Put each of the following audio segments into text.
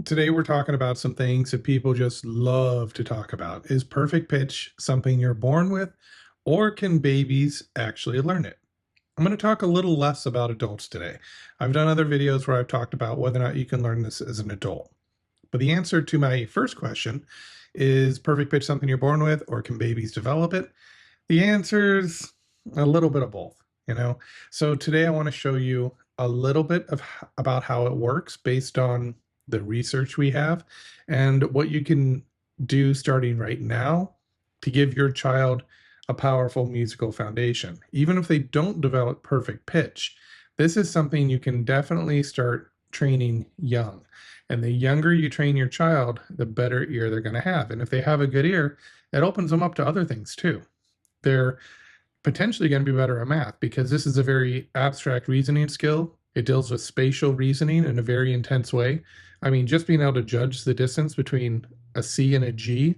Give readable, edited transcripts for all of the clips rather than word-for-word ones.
Today we're talking about some things that people just love to talk about. Is perfect pitch something you're born with, or can babies actually learn it? I'm going to talk a little less about adults today. I've done other videos where I've talked about whether or not you can learn this as an adult. But the answer to my first question, is perfect pitch something you're born with, or can babies develop it? The answer is a little bit of both. So today I want to show you a little bit of about how it works based on the research we have and what you can do starting right now to give your child a powerful musical foundation. Even if they don't develop perfect pitch, this is something you can definitely start training young. And the younger you train your child, the better ear they're going to have. And if they have a good ear, it opens them up to other things too. They're potentially going to be better at math because this is a very abstract reasoning skill. It deals with spatial reasoning in a very intense way. I mean, just being able to judge the distance between a C and a G,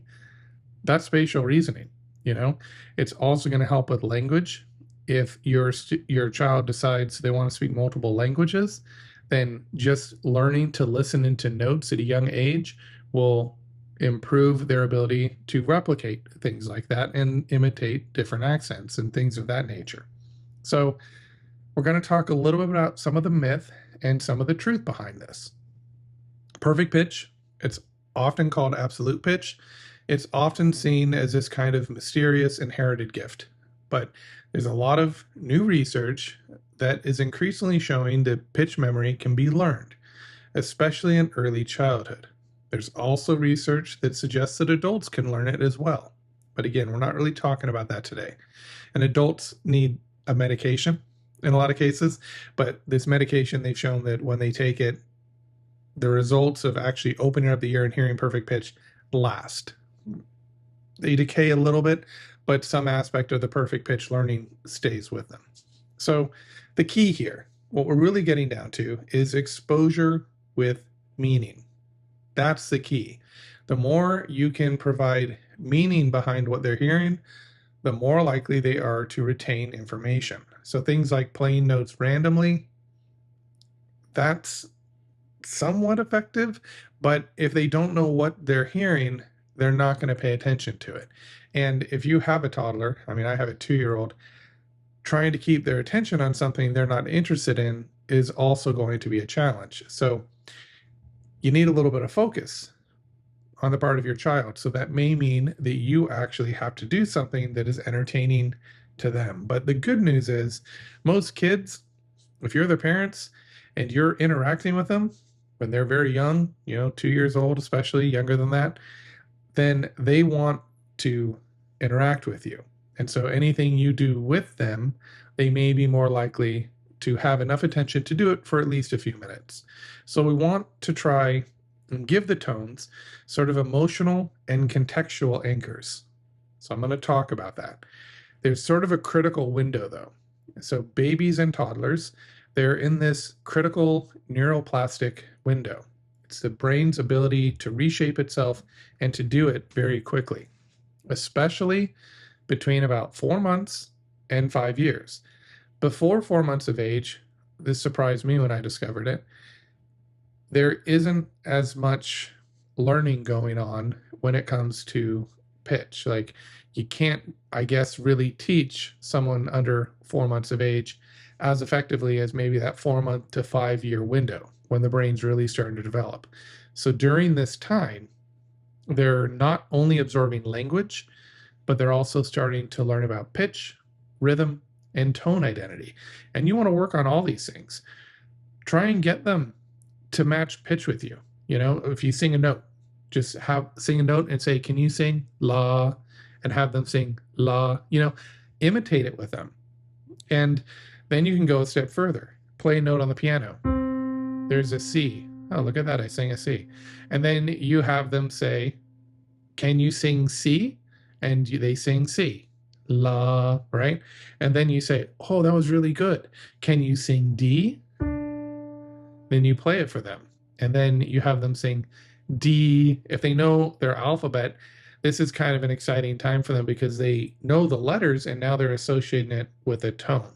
that's spatial reasoning. You know, it's also going to help with language. If your child decides they want to speak multiple languages, then just learning to listen into notes at a young age will improve their ability to replicate things like that and imitate different accents and things of that nature. So we're going to talk a little bit about some of the myth and some of the truth behind this. Perfect pitch, it's often called absolute pitch. It's often seen as this kind of mysterious inherited gift, but there's a lot of new research that is increasingly showing that pitch memory can be learned, especially in early childhood. There's also research that suggests that adults can learn it as well. But again, we're not really talking about that today. And adults need a medication in a lot of cases, but this medication, they've shown that when they take it, the results of actually opening up the ear and hearing perfect pitch last. They decay a little bit, but some aspect of the perfect pitch learning stays with them. So the key here, what we're really getting down to, is exposure with meaning. That's the key. The more you can provide meaning behind what they're hearing, the more likely they are to retain information. So things like playing notes randomly, that's somewhat effective, but if they don't know what they're hearing, they're not going to pay attention to it. And if you have a toddler, I mean, I have a 2-year-old, trying to keep their attention on something they're not interested in is also going to be a challenge. So you need a little bit of focus on the part of your child. So that may mean that you actually have to do something that is entertaining to them. But the good news is most kids, if you're their parents and you're interacting with them when they're very young, 2 years old, especially younger than that, then they want to interact with you. And so anything you do with them, they may be more likely to have enough attention to do it for at least a few minutes. So we want to try and give the tones sort of emotional and contextual anchors. So I'm going to talk about that. There's sort of a critical window though. So babies and toddlers, they're in this critical neuroplastic window. It's the brain's ability to reshape itself and to do it very quickly, especially between about 4 months and 5 years. Before 4 months of age, this surprised me when I discovered it, there isn't as much learning going on when it comes to pitch. Like you can't, I guess, really teach someone under 4 months of age as effectively as maybe that 4-month to 5-year window when the brain's really starting to develop. So during this time, they're not only absorbing language, but they're also starting to learn about pitch, rhythm, and tone identity. And you want to work on all these things. Try and get them to match pitch with you. If you sing a note, just sing a note and say, can you sing la? And have them sing la, imitate it with them. And then you can go a step further. Play a note on the piano. There's a C. Oh, look at that. I sang a C. And then you have them say, can you sing C? And they sing C. La, right? And then you say, oh, that was really good. Can you sing D? Then you play it for them. And then you have them sing D. If they know their alphabet, this is kind of an exciting time for them because they know the letters and now they're associating it with a tone.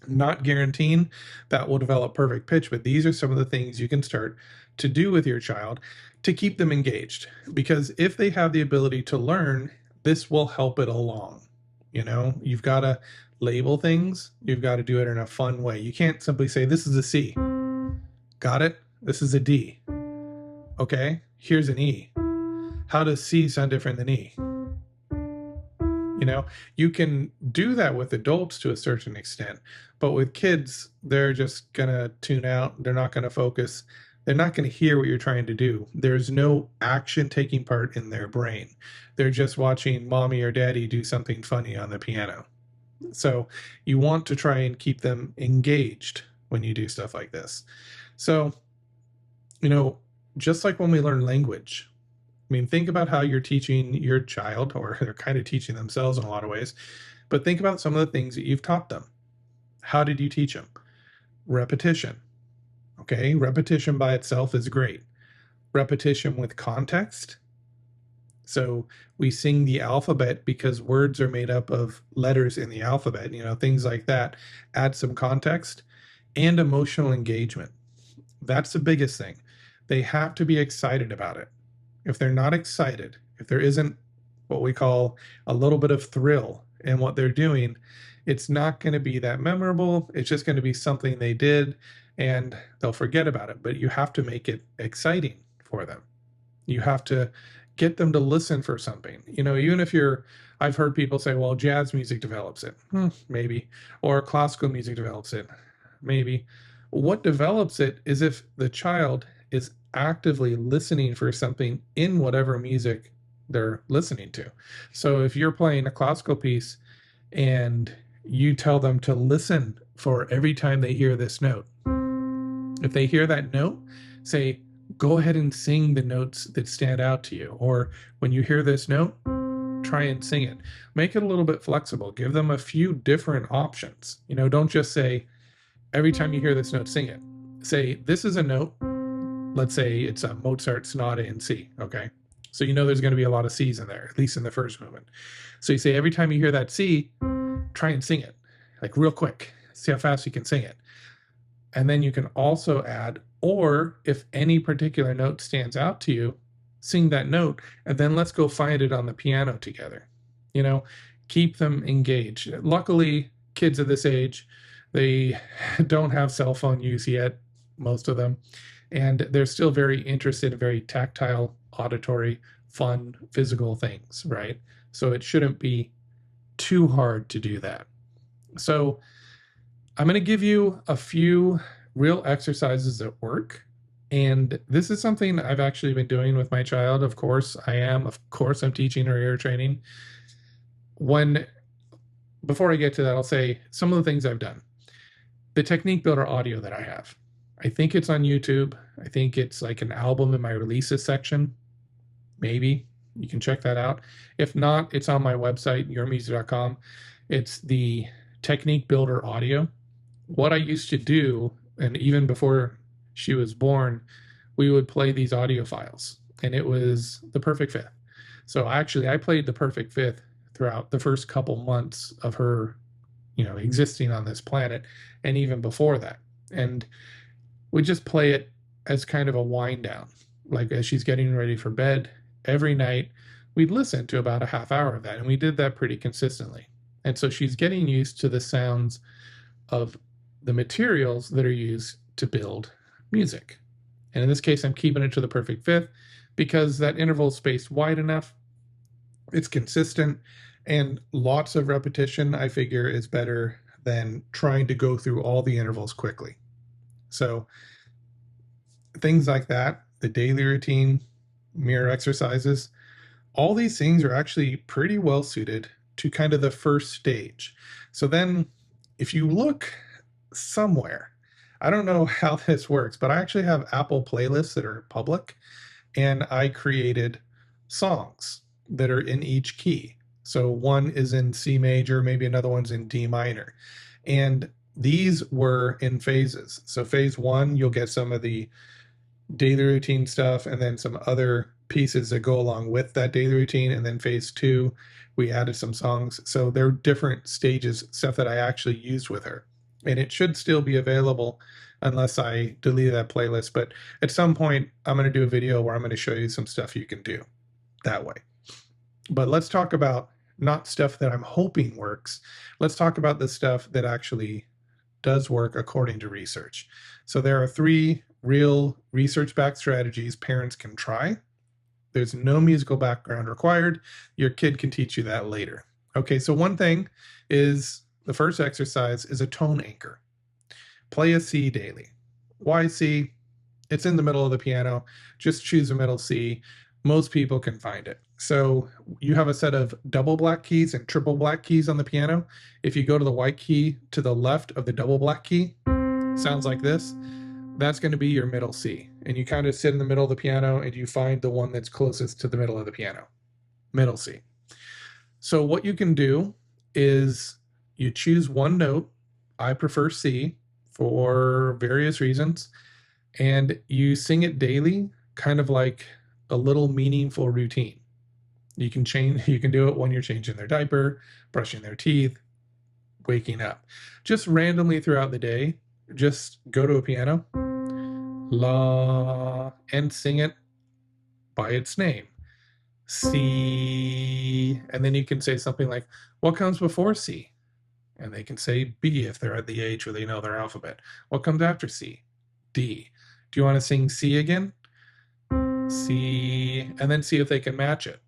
Not guaranteeing that will develop perfect pitch, but these are some of the things you can start to do with your child to keep them engaged. Because if they have the ability to learn, this will help it along. You know, you've got to label things, you've got to do it in a fun way. You can't simply say, this is a C. Got it? This is a D. Okay, here's an E. How does C sound different than E? You know, you can do that with adults to a certain extent, but with kids, they're just going to tune out. They're not going to focus. They're not going to hear what you're trying to do. There's no action taking part in their brain. They're just watching mommy or daddy do something funny on the piano. So you want to try and keep them engaged when you do stuff like this. So, you know, just like when we learn language, I mean, think about how you're teaching your child, or they're kind of teaching themselves in a lot of ways, but think about some of the things that you've taught them. How did you teach them? Repetition. Okay, repetition by itself is great. Repetition with context. So we sing the alphabet because words are made up of letters in the alphabet, you know, things like that. Add some context and emotional engagement. That's the biggest thing. They have to be excited about it. If they're not excited, if there isn't what we call a little bit of thrill in what they're doing, it's not going to be that memorable. It's just going to be something they did and they'll forget about it. But you have to make it exciting for them. You have to get them to listen for something. You know, even if I've heard people say, well, jazz music develops it. Maybe. Or classical music develops it. Maybe. What develops it is if the child is actively listening for something in whatever music they're listening to. So if you're playing a classical piece and you tell them to listen for every time they hear this note, if they hear that note, say, go ahead and sing the notes that stand out to you. Or when you hear this note, try and sing it. Make it a little bit flexible. Give them a few different options. You know, don't just say, every time you hear this note, sing it. Say, this is a note. Let's say it's a Mozart sonata in C, okay? So you know there's going to be a lot of C's in there, at least in the first movement. So you say, every time you hear that C, try and sing it, like real quick. See how fast you can sing it. And then you can also add, or if any particular note stands out to you, sing that note, and then let's go find it on the piano together. You know, keep them engaged. Luckily, kids of this age, they don't have cell phone use yet, most of them. And they're still very interested in very tactile, auditory, fun, physical things, right? So it shouldn't be too hard to do that. So I'm going to give you a few real exercises that work. And this is something I've actually been doing with my child. Of course, I'm teaching her ear training. Before I get to that, I'll say some of the things I've done. The technique builder audio that I have. I think it's on YouTube. I think it's like an album in my releases section. Maybe you can check that out. If not, it's on my website, UreMusic.com. It's the technique builder audio. What I used to do, and even before she was born, we would play these audio files, and it was the perfect fifth. So actually, I played the perfect fifth throughout the first couple months of her, you know, existing on this planet, and even before that. And we just play it as kind of a wind down, like as she's getting ready for bed. Every night, we'd listen to about a half hour of that, and we did that pretty consistently. And so she's getting used to the sounds of the materials that are used to build music. And in this case, I'm keeping it to the perfect fifth because that interval is spaced wide enough. It's consistent, and lots of repetition, I figure, is better than trying to go through all the intervals quickly. So things like that, the daily routine, mirror exercises, all these things are actually pretty well suited to kind of the first stage. So then if you look somewhere, I don't know how this works, but I actually have Apple playlists that are public, and I created songs that are in each key. So one is in C major, maybe another one's in D minor. And these were in phases. So phase one, you'll get some of the daily routine stuff and then some other pieces that go along with that daily routine. And then phase two, we added some songs. So there are different stages, stuff that I actually used with her. and it should still be available unless I delete that playlist. But at some point, I'm going to do a video where I'm going to show you some stuff you can do that way. But let's talk about not stuff that I'm hoping works. Let's talk about the stuff that actually does work according to research. So there are 3 real research-backed strategies parents can try. There's no musical background required. Your kid can teach you that later. Okay, so one thing is, the first exercise is a tone anchor. Play a C daily. Why C? It's in the middle of the piano. Just choose a middle C. Most people can find it. So you have a set of double black keys and triple black keys on the piano. If you go to the white key to the left of the double black key, sounds like this. That's going to be your middle C. And you kind of sit in the middle of the piano and you find the one that's closest to the middle of the piano. Middle C. So what you can do is you choose one note. I prefer C for various reasons. And you sing it daily, kind of like a little meaningful routine. You can do it when you're changing their diaper, brushing their teeth, waking up. Just randomly throughout the day, just go to a piano, la, and sing it by its name. C, and then you can say something like, what comes before C? And they can say B if they're at the age where they know their alphabet. What comes after C? D. Do you want to sing C again? C, and then see if they can match it.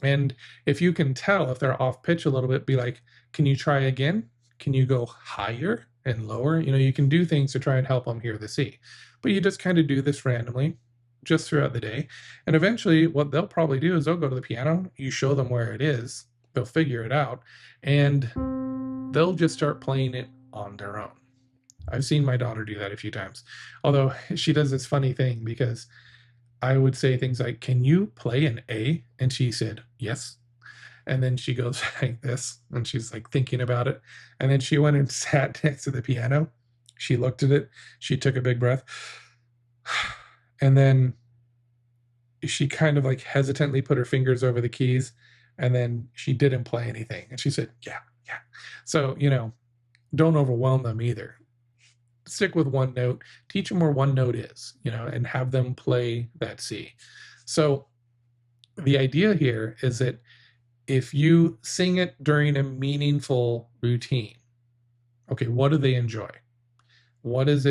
And if you can tell if they're off pitch a little bit, be like, can you try again? Can you go higher and lower? You can do things to try and help them hear the C. But you just kind of do this randomly, just throughout the day. And eventually what they'll probably do is they'll go to the piano, you show them where it is, they'll figure it out, and they'll just start playing it on their own. I've seen my daughter do that a few times. Although she does this funny thing, because I would say things like, can you play an A? And she said, yes. And then she goes like this, and she's like thinking about it. And then she went and sat next to the piano. She looked at it. She took a big breath. And then she kind of like hesitantly put her fingers over the keys. And then she didn't play anything. And she said, yeah. So, don't overwhelm them either. Stick with one note, teach them where one note is, and have them play that C. So the idea here is that if you sing it during a meaningful routine, okay, what do they enjoy? What is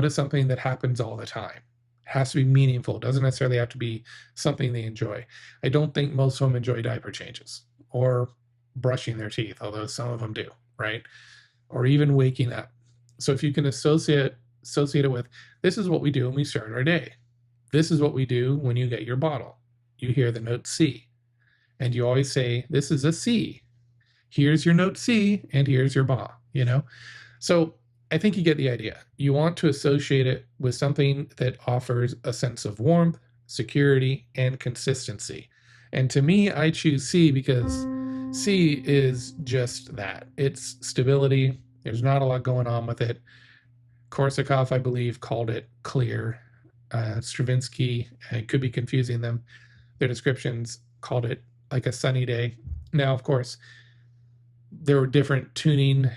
something that happens all the time? It has to be meaningful. It doesn't necessarily have to be something they enjoy. I don't think most of them enjoy diaper changes or brushing their teeth, although some of them do, right? Or even waking up. So if you can associate it with, this is what we do when we start our day. This is what we do when you get your bottle. You hear the note C. And you always say, this is a C. Here's your note C, and here's your ba, So I think you get the idea. You want to associate it with something that offers a sense of warmth, security, and consistency. And to me, I choose C because C is just that. It's stability. There's not a lot going on with it. Korsakov, I believe, called it clear. Stravinsky, it could be confusing them. Their descriptions called it like a sunny day. Now, of course, there were different tuning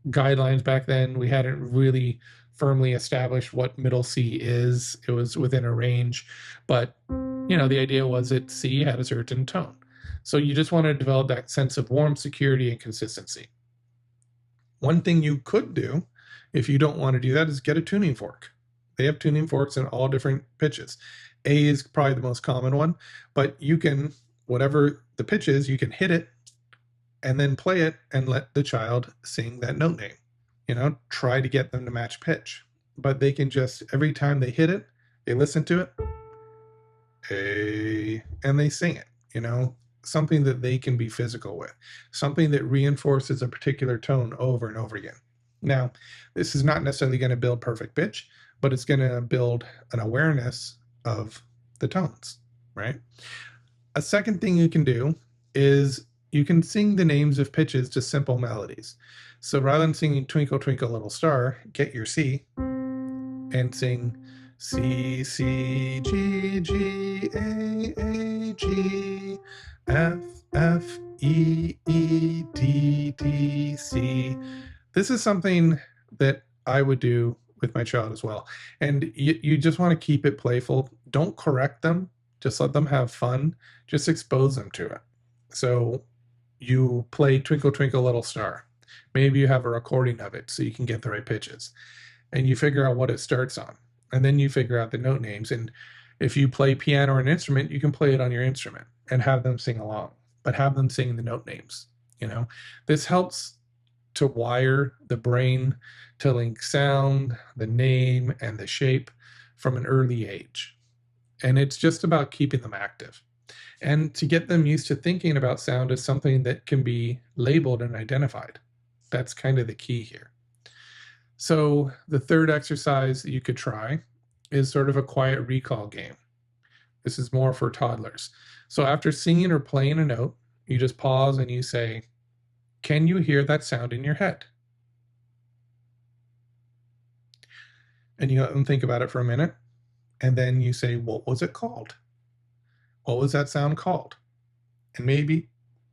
guidelines back then. We hadn't really firmly established what middle C is. It was within a range, but the idea was that C had a certain tone. So you just want to develop that sense of warmth, security, and consistency. One thing you could do, if you don't want to do that, is get a tuning fork. They have tuning forks in all different pitches. A is probably the most common one, but you can, whatever the pitch is, you can hit it and then play it and let the child sing that note name. Try to get them to match pitch. But they can just, every time they hit it, they listen to it, A, and they sing it, something that they can be physical with, something that reinforces a particular tone over and over again. Now, this is not necessarily going to build perfect pitch, but it's going to build an awareness of the tones, right? A second thing you can do is you can sing the names of pitches to simple melodies. So rather than singing Twinkle, Twinkle, Little Star, get your C and sing C, C, G, G, A, A, G, F, F, E, E, D, D, C. This is something that I would do with my child as well. And you just want to keep it playful. Don't correct them. Just let them have fun. Just expose them to it. So you play Twinkle Twinkle Little Star. Maybe you have a recording of it so you can get the right pitches. And you figure out what it starts on. And then you figure out the note names. And if you play piano or an instrument, you can play it on your instrument and have them sing along, but have them sing the note names. This helps to wire the brain to link sound, the name, and the shape from an early age. And it's just about keeping them active and to get them used to thinking about sound as something that can be labeled and identified. That's kind of the key here. So the third exercise that you could try is sort of a quiet recall game. This is more for toddlers. So after singing or playing a note, you just pause and you say, "Can you hear that sound in your head?" And you let them think about it for a minute. And then you say, "What was it called? What was that sound called?" And maybe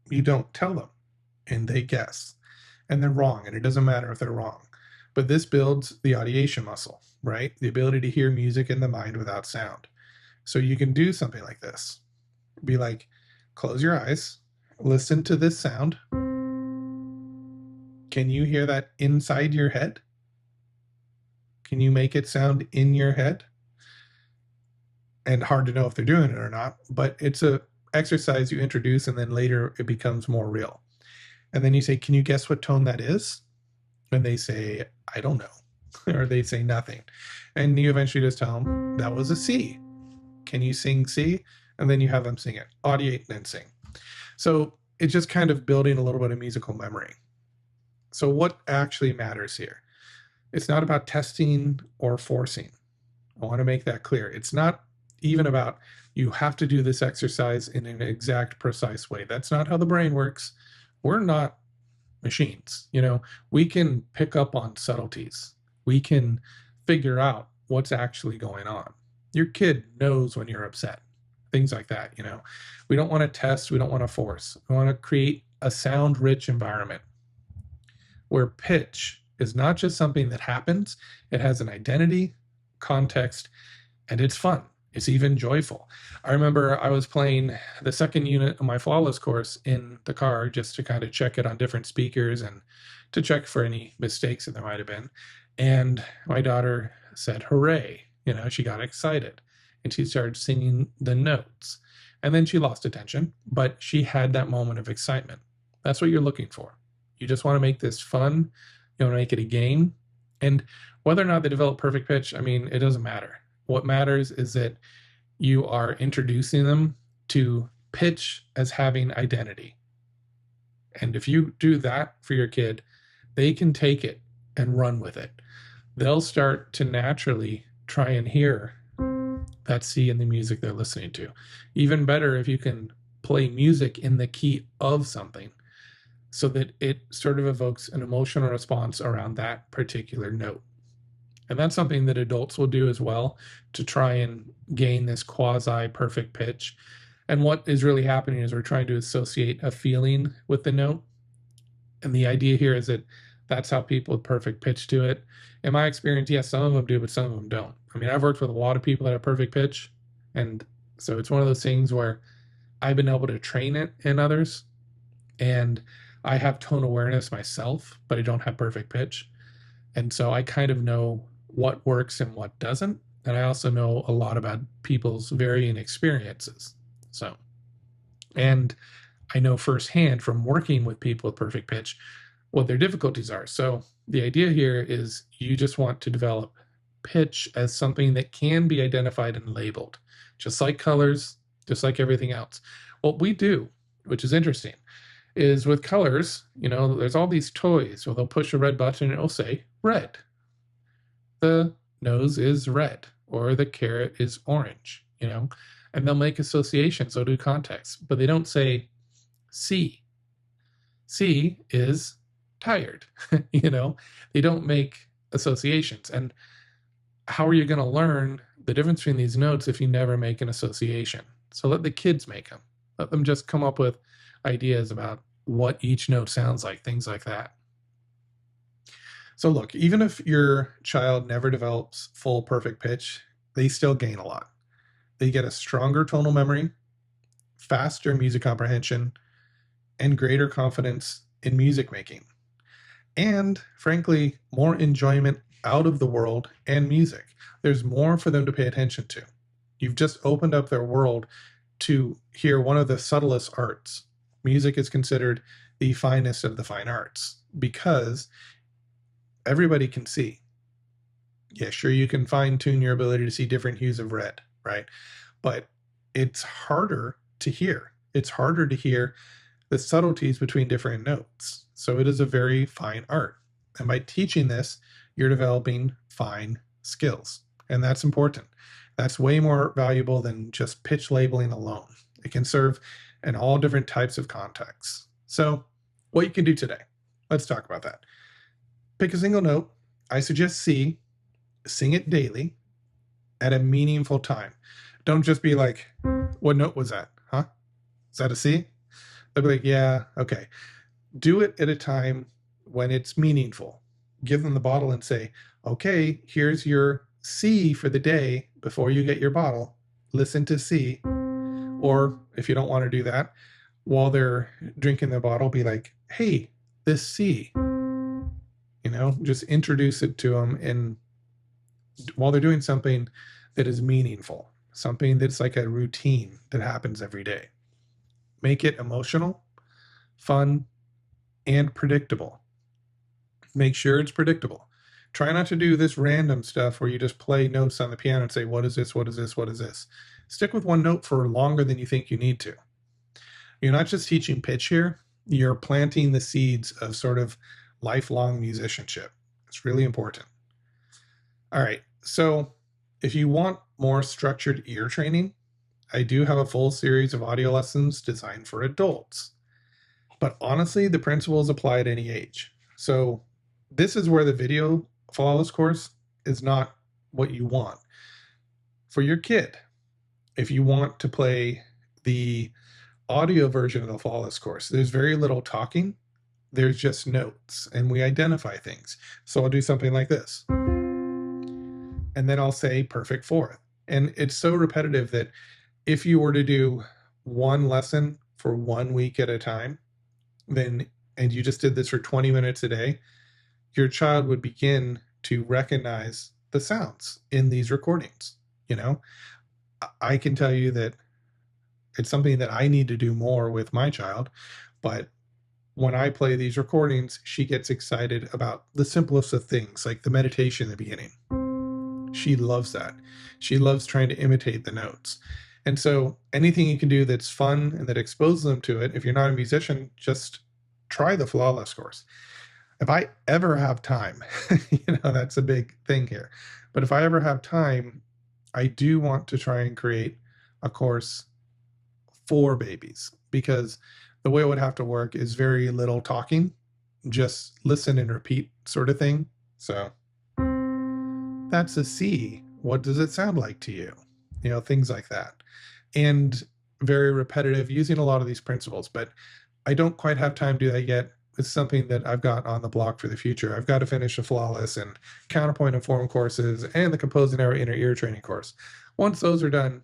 you don't tell them and they guess and they're wrong. And it doesn't matter if they're wrong. But this builds the audiation muscle, right? The ability to hear music in the mind without sound. So you can do something like this. Be like, close your eyes, listen to this sound. Can you hear that inside your head? Can you make it sound in your head? And hard to know if they're doing it or not, but it's a exercise you introduce and then later it becomes more real. And then you say, "Can you guess what tone that is?" And they say, "I don't know." Or they say nothing. And you eventually just tell them, "That was a C. Can you sing C?" And then you have them sing it, audiate, and then sing. So it's just kind of building a little bit of musical memory. So what actually matters here? It's not about testing or forcing. I want to make that clear. It's not even about you have to do this exercise in an exact, precise way. That's not how the brain works. We're not machines. We can pick up on subtleties. We can figure out what's actually going on. Your kid knows when you're upset, things like that. We don't want to test. We don't want to force. We want to create a sound-rich environment where pitch is not just something that happens. It has an identity, context, and it's fun. It's even joyful. I remember I was playing the second unit of my Flawless course in the car just to kind of check it on different speakers and to check for any mistakes that there might have been. And my daughter said, "Hooray." She got excited and she started singing the notes. And then she lost attention, but she had that moment of excitement. That's what you're looking for. You just want to make this fun. You want to make it a game. And whether or not they develop perfect pitch, it doesn't matter. What matters is that you are introducing them to pitch as having identity. And if you do that for your kid, they can take it and run with it. They'll start to naturally try and hear that C in the music they're listening to. Even better if you can play music in the key of something so that it sort of evokes an emotional response around that particular note. And that's something that adults will do as well to try and gain this quasi-perfect pitch. And what is really happening is we're trying to associate a feeling with the note. And the idea here is that that's how people with perfect pitch do it. In my experience, yes, some of them do, but some of them don't. I've worked with a lot of people that have perfect pitch. And so it's one of those things where I've been able to train it in others. And I have tone awareness myself, but I don't have perfect pitch. And so I kind of know what works and what doesn't. And I also know a lot about people's varying experiences. And I know firsthand from working with people with perfect pitch what their difficulties are. So the idea here is you just want to develop pitch as something that can be identified and labeled, just like colors, just like everything else. What we do, which is interesting, is with colors, there's all these toys where they'll push a red button and it'll say red. The nose is red, or the carrot is orange, and they'll make associations, they'll do context, but they don't say C. C is tired, they don't make associations. And how are you going to learn the difference between these notes if you never make an association? So let the kids make them. Let them just come up with ideas about what each note sounds like, things like that. So look, even if your child never develops full perfect pitch, they still gain a lot. They get a stronger tonal memory, faster music comprehension, and greater confidence in music making. And frankly, more enjoyment out of the world and music. There's more for them to pay attention to. You've just opened up their world to hear one of the subtlest arts. Music is considered the finest of the fine arts because everybody can see. Yeah, sure, you can fine tune your ability to see different hues of red, right? But it's harder to hear. It's harder to hear the subtleties between different notes. So it is a very fine art. And by teaching this, you're developing fine skills. And that's important. That's way more valuable than just pitch labeling alone. It can serve in all different types of contexts. So what you can do today, let's talk about that. Pick a single note. I suggest C. Sing it daily at a meaningful time. Don't just be like, what note was that? Huh? Is that a C? They'll be like, yeah, okay. Do it at a time when it's meaningful. Give them the bottle and say, okay, here's your C for the day before you get your bottle. Listen to C. Or if you don't want to do that, while they're drinking the bottle, be like, hey, this C. Just introduce it to them and while they're doing something that is meaningful, something that's like a routine that happens every day. Make it emotional, fun, and predictable. Make sure it's predictable. Try not to do this random stuff where you just play notes on the piano and say, what is this? What is this? What is this? Stick with one note for longer than you think you need to. You're not just teaching pitch here, you're planting the seeds of sort of lifelong musicianship. It's really important. All right, so if you want more structured ear training, I do have a full series of audio lessons designed for adults. But honestly, the principles apply at any age. So this is where the video flawless course is not what you want. For your kid, if you want to play the audio version of the flawless course, there's very little talking. There's just notes, and we identify things. So I'll do something like this. And then I'll say perfect fourth. And it's so repetitive that if you were to do one lesson for 1 week at a time, and you just did this for 20 minutes a day, your child would begin to recognize the sounds in these recordings. I can tell you that it's something that I need to do more with my child, but when I play these recordings, she gets excited about the simplest of things, like the meditation in the beginning. She loves that. She loves trying to imitate the notes. And so anything you can do that's fun and that exposes them to it, if you're not a musician, just try the flawless course. If I ever have time, that's a big thing here. But if I ever have time, I do want to try and create a course for babies, because the way it would have to work is very little talking, just listen and repeat sort of thing. So that's a C. What does it sound like to you? Things like that. And very repetitive, using a lot of these principles, but I don't quite have time to do that yet. It's something that I've got on the block for the future. I've got to finish the flawless and counterpoint and form courses and the composing our inner ear training course. Once those are done,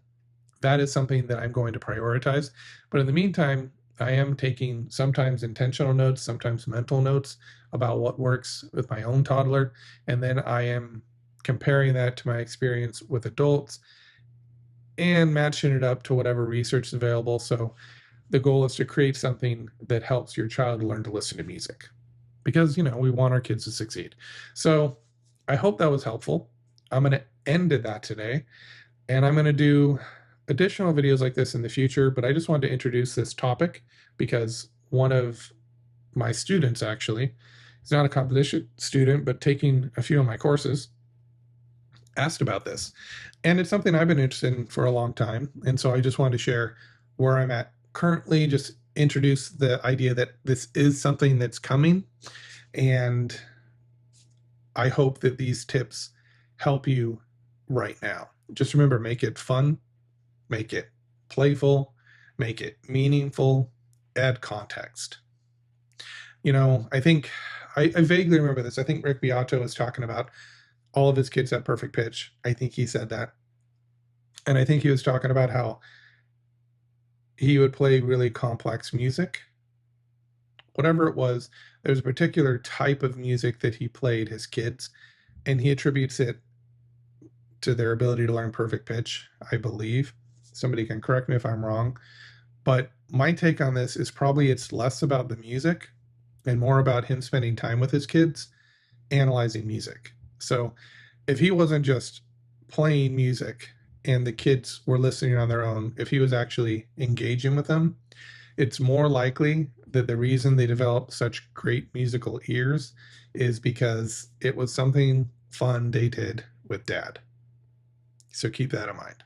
that is something that I'm going to prioritize. But in the meantime, I am taking sometimes intentional notes, sometimes mental notes about what works with my own toddler. And then I am comparing that to my experience with adults and matching it up to whatever research is available. So the goal is to create something that helps your child learn to listen to music, because, we want our kids to succeed. So I hope that was helpful. I'm going to end at that today, and I'm going to do additional videos like this in the future, but I just wanted to introduce this topic because one of my students, actually, he's not a composition student, but taking a few of my courses, asked about this. And it's something I've been interested in for a long time. And so I just wanted to share where I'm at currently, just introduce the idea that this is something that's coming. And I hope that these tips help you right now. Just remember, make it fun, make it playful, make it meaningful, add context. I think I vaguely remember this. I think Rick Beato was talking about all of his kids at perfect pitch. I think he said that. And I think he was talking about how he would play really complex music. Whatever it was, there's a particular type of music that he played his kids, and he attributes it to their ability to learn perfect pitch, I believe. Somebody can correct me if I'm wrong. But my take on this is probably it's less about the music and more about him spending time with his kids analyzing music. So if he wasn't just playing music and the kids were listening on their own, if he was actually engaging with them, it's more likely that the reason they developed such great musical ears is because it was something fun they did with dad. So keep that in mind.